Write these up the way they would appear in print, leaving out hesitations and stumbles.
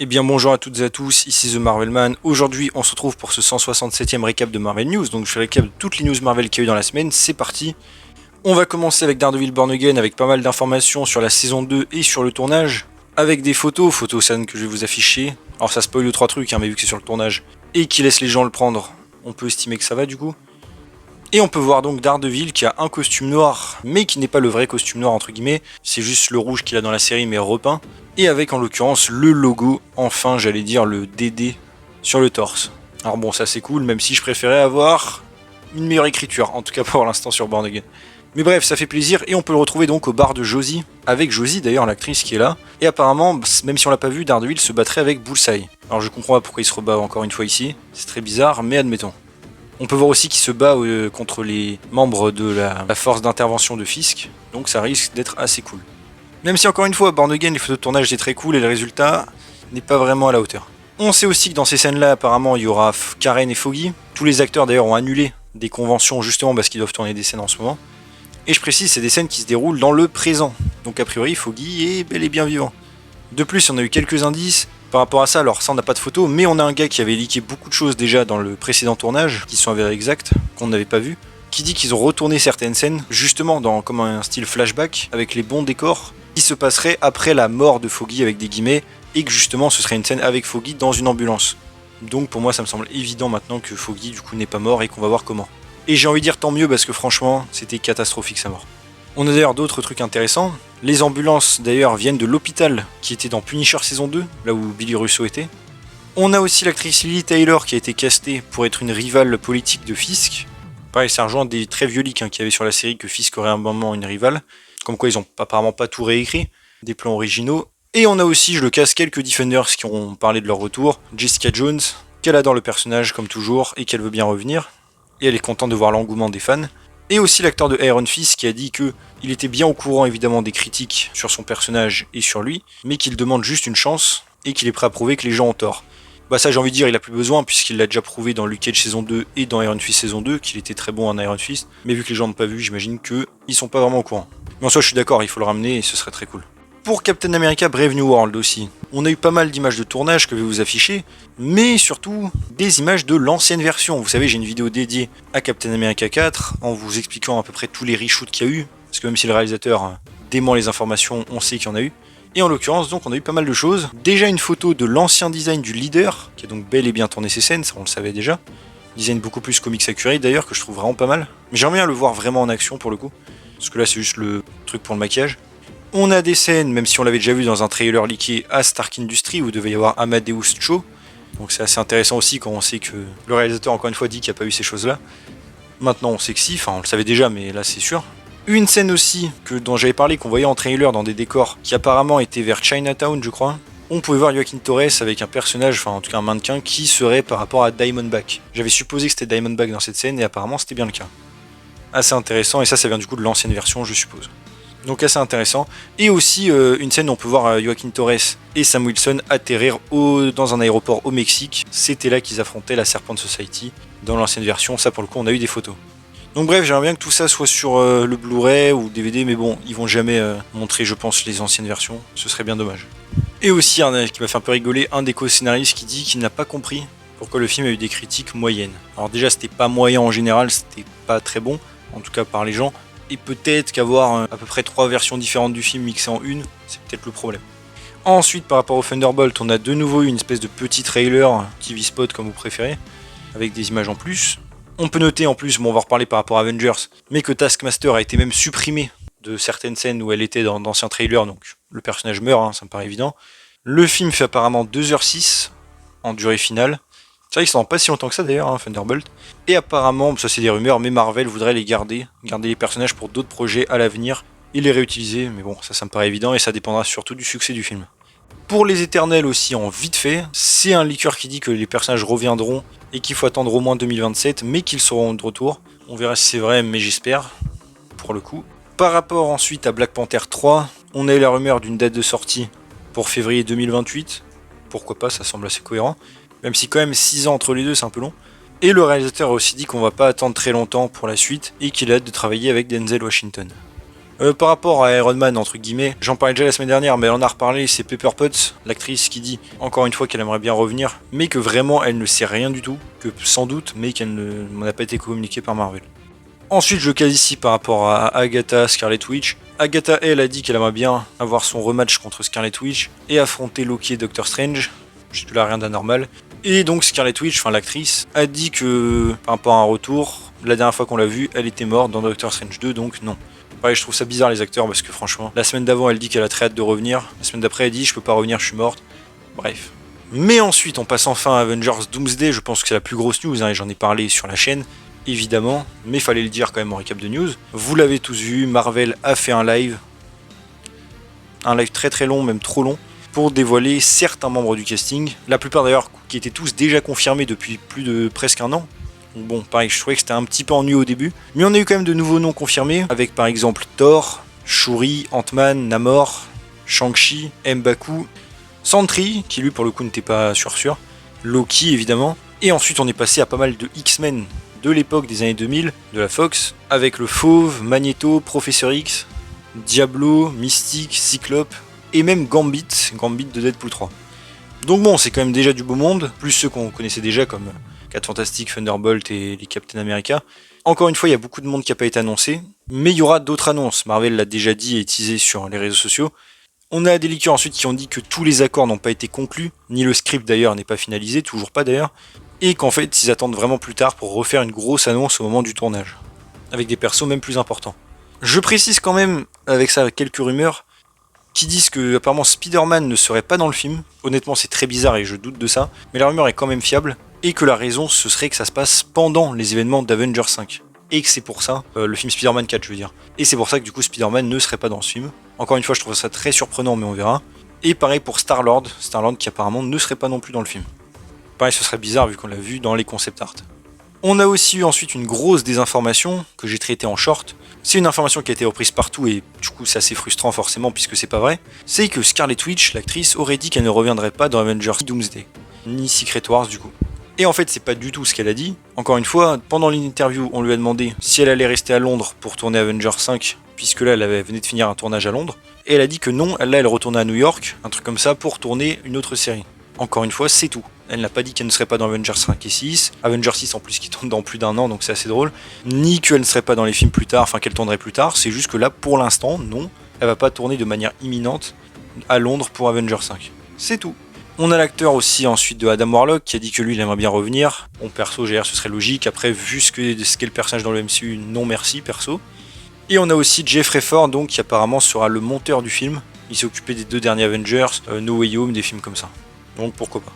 Eh bien bonjour à toutes et à tous, ici The Marvelman. Aujourd'hui on se retrouve pour ce 167e récap de Marvel News. Donc je fais récap de toutes les news Marvel qu'il y a eu dans la semaine, c'est parti. On va commencer avec Daredevil Born Again avec pas mal d'informations sur la saison 2 et sur le tournage. Avec des photos scènes que je vais vous afficher. Alors ça spoil 3 trucs mais vu que c'est sur le tournage et qui laisse les gens le prendre, on peut estimer que ça va du coup. Et on peut voir donc Daredevil qui a un costume noir, mais qui n'est pas le vrai costume noir entre guillemets, c'est juste le rouge qu'il a dans la série mais repeint, et avec en l'occurrence le logo, enfin j'allais dire le DD sur le torse. Alors bon ça c'est cool, même si je préférais avoir une meilleure écriture, en tout cas pour l'instant sur Born Again. Mais bref, ça fait plaisir, et on peut le retrouver donc au bar de Josie, avec Josie d'ailleurs l'actrice qui est là, et apparemment, même si on l'a pas vu, Daredevil se battrait avec Bullseye. Alors je comprends pas pourquoi il se rebat encore une fois ici, c'est très bizarre, mais admettons. On peut voir aussi qu'il se bat contre les membres de la force d'intervention de Fisk, donc ça risque d'être assez cool. Même si encore une fois, Born Again, les photos de tournage étaient très cool et le résultat n'est pas vraiment à la hauteur. On sait aussi que dans ces scènes-là, apparemment, il y aura Karen et Foggy. Tous les acteurs d'ailleurs ont annulé des conventions justement parce qu'ils doivent tourner des scènes en ce moment. Et je précise, c'est des scènes qui se déroulent dans le présent. Donc a priori, Foggy est bel et bien vivant. De plus, on a eu quelques indices par rapport à ça, alors ça on n'a pas de photo, mais on a un gars qui avait leaké beaucoup de choses déjà dans le précédent tournage, qui sont avérées exactes, qu'on n'avait pas vu, qui dit qu'ils ont retourné certaines scènes, justement dans comme un style flashback, avec les bons décors, qui se passerait après la mort de Foggy avec des guillemets, et que justement ce serait une scène avec Foggy dans une ambulance. Donc pour moi ça me semble évident maintenant que Foggy du coup n'est pas mort et qu'on va voir comment. Et j'ai envie de dire tant mieux parce que franchement c'était catastrophique sa mort. On a d'ailleurs d'autres trucs intéressants. Les ambulances d'ailleurs viennent de l'hôpital qui était dans Punisher saison 2, là où Billy Russo était. On a aussi l'actrice Lily Taylor qui a été castée pour être une rivale politique de Fisk. Pareil, ça rejoint des très vieux leaks qu'il y avait sur la série que Fisk aurait un moment une rivale. Comme quoi ils ont apparemment pas tout réécrit, des plans originaux. Et on a aussi, je le casse, quelques Defenders qui ont parlé de leur retour. Jessica Jones, qu'elle adore le personnage comme toujours et qu'elle veut bien revenir. Et elle est contente de voir l'engouement des fans. Et aussi l'acteur de Iron Fist qui a dit que il était bien au courant évidemment des critiques sur son personnage et sur lui, mais qu'il demande juste une chance et qu'il est prêt à prouver que les gens ont tort. Bah ça j'ai envie de dire il a plus besoin puisqu'il l'a déjà prouvé dans Luke Cage saison 2 et dans Iron Fist saison 2 qu'il était très bon en Iron Fist, mais vu que les gens n'ont pas vu j'imagine qu'ils sont pas vraiment au courant. Mais en soi je suis d'accord, il faut le ramener et ce serait très cool. Pour Captain America Brave New World aussi, on a eu pas mal d'images de tournage que je vais vous afficher, mais surtout des images de l'ancienne version. Vous savez, j'ai une vidéo dédiée à Captain America 4 en vous expliquant à peu près tous les reshoots qu'il y a eu, parce que même si le réalisateur dément les informations, on sait qu'il y en a eu. Et en l'occurrence, donc, on a eu pas mal de choses. Déjà une photo de l'ancien design du leader, qui a donc bel et bien tourné ses scènes, ça on le savait déjà. Design beaucoup plus comics accurate d'ailleurs, que je trouve vraiment pas mal. Mais j'aimerais bien le voir vraiment en action pour le coup, parce que là c'est juste le truc pour le maquillage. On a des scènes, même si on l'avait déjà vu dans un trailer leaké à Stark Industries où il devait y avoir Amadeus Cho. Donc c'est assez intéressant aussi quand on sait que le réalisateur encore une fois dit qu'il n'y a pas eu ces choses-là. Maintenant on sait que si, enfin on le savait déjà mais là c'est sûr. Une scène aussi dont j'avais parlé qu'on voyait en trailer dans des décors qui apparemment étaient vers Chinatown je crois. On pouvait voir Joaquin Torres avec un personnage, enfin en tout cas un mannequin qui serait par rapport à Diamondback. J'avais supposé que c'était Diamondback dans cette scène et apparemment c'était bien le cas. Assez intéressant et ça vient du coup de l'ancienne version je suppose. Donc assez intéressant. Et aussi une scène où on peut voir Joaquin Torres et Sam Wilson atterrir dans un aéroport au Mexique. C'était là qu'ils affrontaient la Serpent Society dans l'ancienne version. Ça pour le coup on a eu des photos. Donc bref, j'aimerais bien que tout ça soit sur le Blu-ray ou DVD, mais bon, ils vont jamais montrer je pense les anciennes versions. Ce serait bien dommage. Et aussi qui m'a fait un peu rigoler, un des co-scénaristes qui dit qu'il n'a pas compris pourquoi le film a eu des critiques moyennes. Alors déjà c'était pas moyen en général, c'était pas très bon, en tout cas par les gens. Et peut-être qu'avoir à peu près 3 versions différentes du film mixées en une, c'est peut-être le problème. Ensuite, par rapport au Thunderbolt, on a de nouveau une espèce de petit trailer, TV spot comme vous préférez, avec des images en plus. On peut noter en plus, bon on va reparler par rapport à Avengers, mais que Taskmaster a été même supprimé de certaines scènes où elle était dans d'anciens trailers, donc le personnage meurt, ça me paraît évident. Le film fait apparemment 2h06 en durée finale. C'est vrai qu'ils sont pas si longtemps que ça d'ailleurs, Thunderbolt. Et apparemment, ça c'est des rumeurs, mais Marvel voudrait les garder les personnages pour d'autres projets à l'avenir et les réutiliser. Mais bon, ça me paraît évident et ça dépendra surtout du succès du film. Pour les Éternels aussi, en vite fait, c'est un leaker qui dit que les personnages reviendront et qu'il faut attendre au moins 2027, mais qu'ils seront de retour. On verra si c'est vrai, mais j'espère, pour le coup. Par rapport ensuite à Black Panther 3, on a eu la rumeur d'une date de sortie pour février 2028. Pourquoi pas, ça semble assez cohérent. Même si quand même 6 ans entre les deux c'est un peu long. Et le réalisateur a aussi dit qu'on va pas attendre très longtemps pour la suite et qu'il a hâte de travailler avec Denzel Washington. Par rapport à Iron Man, entre guillemets, j'en parlais déjà la semaine dernière, mais elle en a reparlé, c'est Pepper Potts, l'actrice, qui dit encore une fois qu'elle aimerait bien revenir, mais que vraiment elle ne sait rien du tout, que sans doute, mais qu'elle n'a pas été communiquée par Marvel. Ensuite, je case ici par rapport à Agatha, Scarlet Witch. Agatha, elle, a dit qu'elle aimerait bien avoir son rematch contre Scarlet Witch et affronter Loki et Doctor Strange. Jusque-là, rien d'anormal. Et donc Scarlet Witch, enfin l'actrice, a dit que par rapport à un retour, la dernière fois qu'on l'a vue, elle était morte dans Doctor Strange 2, donc non. Pareil, je trouve ça bizarre les acteurs parce que franchement, la semaine d'avant elle dit qu'elle a très hâte de revenir, la semaine d'après elle dit je peux pas revenir, je suis morte. Bref. Mais ensuite on passe enfin à Avengers Doomsday, je pense que c'est la plus grosse news, et j'en ai parlé sur la chaîne, évidemment, mais fallait le dire quand même en récap de news. Vous l'avez tous vu, Marvel a fait un live très très long, même trop long, pour dévoiler certains membres du casting, la plupart d'ailleurs qui étaient tous déjà confirmés depuis plus de presque un an. Bon, pareil, je trouvais que c'était un petit peu ennuyeux au début, mais on a eu quand même de nouveaux noms confirmés, avec par exemple Thor, Shuri, Ant-Man, Namor, Shang-Chi, M'Baku, Sentry, qui lui pour le coup n'était pas sûr, Loki évidemment, et ensuite on est passé à pas mal de X-Men de l'époque des années 2000, de la Fox, avec le Fauve, Magneto, Professeur X, Diablo, Mystique, Cyclope, et même Gambit de Deadpool 3. Donc bon, c'est quand même déjà du beau monde, plus ceux qu'on connaissait déjà comme 4 Fantastiques, Thunderbolt et les Captain America. Encore une fois, il y a beaucoup de monde qui n'a pas été annoncé, mais il y aura d'autres annonces. Marvel l'a déjà dit et teasé sur les réseaux sociaux. On a des leakers ensuite qui ont dit que tous les accords n'ont pas été conclus, ni le script d'ailleurs n'est pas finalisé, toujours pas d'ailleurs, et qu'en fait ils attendent vraiment plus tard pour refaire une grosse annonce au moment du tournage, avec des persos même plus importants. Je précise quand même, avec ça, quelques rumeurs, qui disent que apparemment Spider-Man ne serait pas dans le film. Honnêtement c'est très bizarre et je doute de ça, mais la rumeur est quand même fiable, et que la raison ce serait que ça se passe pendant les événements d'Avengers 5. Et que c'est pour ça, le film Spider-Man 4 je veux dire, et c'est pour ça que du coup Spider-Man ne serait pas dans ce film. Encore une fois je trouve ça très surprenant mais on verra. Et pareil pour Star-Lord qui apparemment ne serait pas non plus dans le film. Pareil ce serait bizarre vu qu'on l'a vu dans les concept art. On a aussi eu ensuite une grosse désinformation que j'ai traitée en short. C'est une information qui a été reprise partout et du coup c'est assez frustrant forcément puisque c'est pas vrai. C'est que Scarlet Witch, l'actrice, aurait dit qu'elle ne reviendrait pas dans Avengers Doomsday, ni Secret Wars du coup. Et en fait c'est pas du tout ce qu'elle a dit. Encore une fois, pendant l'interview on lui a demandé si elle allait rester à Londres pour tourner Avengers 5, puisque là elle venait de finir un tournage à Londres. Et elle a dit que non, là elle retournait à New York, un truc comme ça, pour tourner une autre série. Encore une fois, c'est tout. Elle n'a pas dit qu'elle ne serait pas dans Avengers 5 et 6, Avengers 6 en plus qui tourne dans plus d'un an, donc c'est assez drôle, ni qu'elle ne serait pas dans les films plus tard, enfin qu'elle tournerait plus tard, c'est juste que là, pour l'instant, non, elle va pas tourner de manière imminente à Londres pour Avengers 5. C'est tout. On a l'acteur aussi ensuite de Adam Warlock qui a dit que lui il aimerait bien revenir. Bon perso, GR ce serait logique, après vu ce qu'est le personnage dans le MCU, non merci perso. Et on a aussi Jeffrey Ford donc qui apparemment sera le monteur du film. Il s'est occupé des 2 derniers Avengers, No Way Home, des films comme ça. Donc pourquoi pas.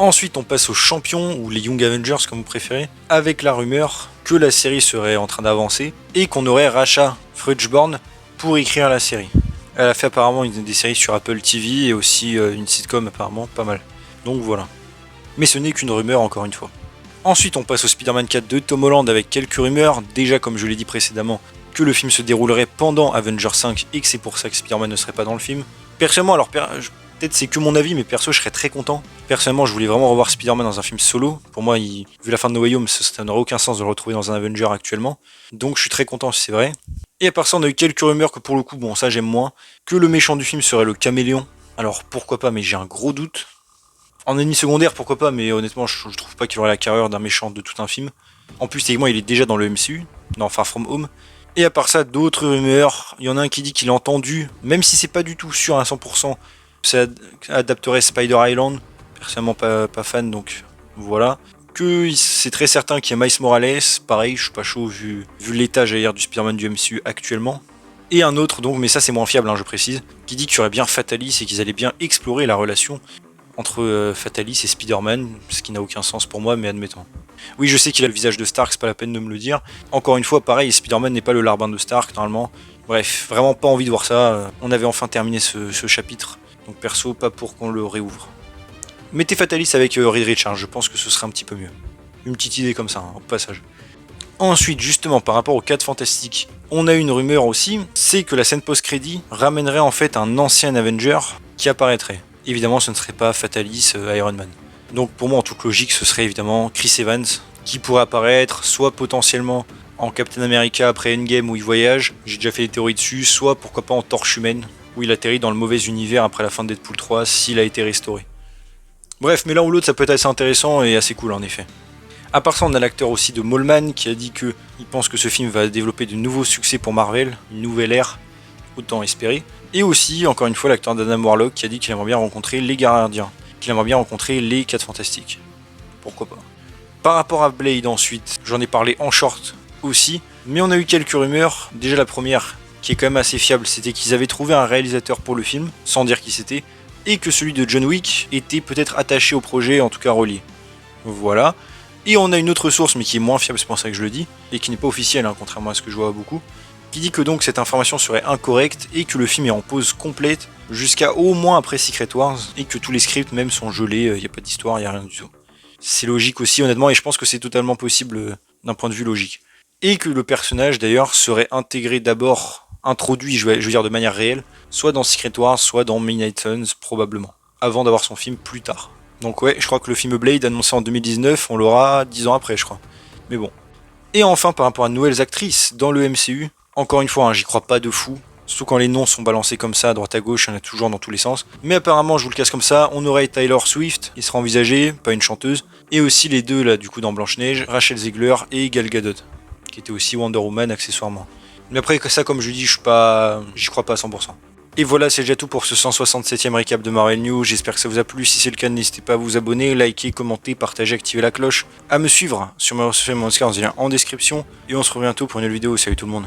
Ensuite, on passe aux champions, ou les Young Avengers comme vous préférez, avec la rumeur que la série serait en train d'avancer et qu'on aurait Rasha Frutchborn pour écrire la série. Elle a fait apparemment des séries sur Apple TV et aussi une sitcom apparemment pas mal. Donc voilà. Mais ce n'est qu'une rumeur encore une fois. Ensuite, on passe au Spider-Man 4 de Tom Holland avec quelques rumeurs. Déjà, comme je l'ai dit précédemment, que le film se déroulerait pendant Avengers 5 et que c'est pour ça que Spider-Man ne serait pas dans le film. Personnellement, alors peut-être c'est que mon avis, mais perso, je serais très content. Personnellement, je voulais vraiment revoir Spider-Man dans un film solo. Pour moi, vu la fin de No Way Home, ça n'aurait aucun sens de le retrouver dans un Avenger actuellement. Donc je suis très content si c'est vrai. Et à part ça, on a eu quelques rumeurs que pour le coup, bon ça j'aime moins, que le méchant du film serait le Caméléon. Alors pourquoi pas, mais j'ai un gros doute. En ennemi secondaire, pourquoi pas, mais honnêtement, je trouve pas qu'il aurait la carrure d'un méchant de tout un film. En plus, techniquement, il est déjà dans le MCU, dans Far From Home. Et à part ça, d'autres rumeurs. Il y en a un qui dit qu'il a entendu, même si c'est pas du tout sûr à 100%, ça adapterait Spider Island. Personnellement pas fan, donc voilà. Que c'est très certain qu'il y a Miles Morales, pareil, je suis pas chaud vu l'état j'allais du Spider-Man du MCU actuellement. Et un autre, donc, mais ça c'est moins fiable, je précise, qui dit qu'il y aurait bien Fatalis et qu'ils allaient bien explorer la relation entre Fatalis et Spider-Man, ce qui n'a aucun sens pour moi, mais admettons. Oui, je sais qu'il a le visage de Stark, c'est pas la peine de me le dire. Encore une fois, pareil, Spider-Man n'est pas le larbin de Stark, normalement. Bref, vraiment pas envie de voir ça. On avait enfin terminé ce chapitre, donc perso, pas pour qu'on le réouvre. Mettez Fatalis avec Reed Richards, je pense que ce serait un petit peu mieux. Une petite idée comme ça, au passage. Ensuite, justement, par rapport aux 4 Fantastiques, on a une rumeur aussi, c'est que la scène post-crédit ramènerait en fait un ancien Avenger qui apparaîtrait. Évidemment, ce ne serait pas Fatalis, Iron Man. Donc pour moi, en toute logique, ce serait évidemment Chris Evans, qui pourrait apparaître, soit potentiellement en Captain America après Endgame où il voyage, j'ai déjà fait des théories dessus, soit pourquoi pas en Torche Humaine, où il atterrit dans le mauvais univers après la fin de Deadpool 3 s'il a été restauré. Bref, mais l'un ou l'autre ça peut être assez intéressant et assez cool en effet. À part ça, on a l'acteur aussi de Moleman qui a dit qu'il pense que ce film va développer de nouveaux succès pour Marvel, une nouvelle ère, autant espérer. Et aussi, encore une fois, l'acteur d'Adam Warlock qui a dit qu'il aimerait bien rencontrer les Gardiens, qu'il aimerait bien rencontrer les 4 Fantastiques. Pourquoi pas. Par rapport à Blade ensuite, j'en ai parlé en short aussi, mais on a eu quelques rumeurs. Déjà la première, qui est quand même assez fiable, c'était qu'ils avaient trouvé un réalisateur pour le film, sans dire qui c'était, et que celui de John Wick était peut-être attaché au projet, en tout cas relié. Voilà. Et on a une autre source, mais qui est moins fiable, c'est pour ça que je le dis, et qui n'est pas officielle, hein, contrairement à ce que je vois beaucoup, qui dit que donc cette information serait incorrecte et que le film est en pause complète jusqu'à au moins après Secret Wars, et que tous les scripts même sont gelés, il n'y a pas d'histoire, il n'y a rien du tout. C'est logique aussi honnêtement, et je pense que c'est totalement possible d'un point de vue logique. Et que le personnage d'ailleurs serait intégré d'abord, introduit, je veux dire de manière réelle, soit dans Secret Wars, soit dans Midnight Suns probablement, avant d'avoir son film plus tard. Donc ouais, je crois que le film Blade annoncé en 2019, on l'aura 10 ans après je crois. Mais bon. Et enfin par rapport à de nouvelles actrices dans le MCU, encore une fois, hein, j'y crois pas de fou. Surtout quand les noms sont balancés comme ça, à droite à gauche, il y en a toujours dans tous les sens. Mais apparemment, je vous le casse comme ça, on aurait Taylor Swift, il sera envisagé, pas une chanteuse. Et aussi les deux là, du coup, dans Blanche-Neige, Rachel Zegler et Gal Gadot, qui était aussi Wonder Woman accessoirement. Mais après ça, comme je dis, j'y crois pas à 100%. Et voilà, c'est déjà tout pour ce 167e récap de Marvel News. J'espère que ça vous a plu. Si c'est le cas, n'hésitez pas à vous abonner, liker, commenter, partager, activer la cloche, à me suivre sur mon Instagram en description. Et on se retrouve bientôt pour une nouvelle vidéo. Salut tout le monde.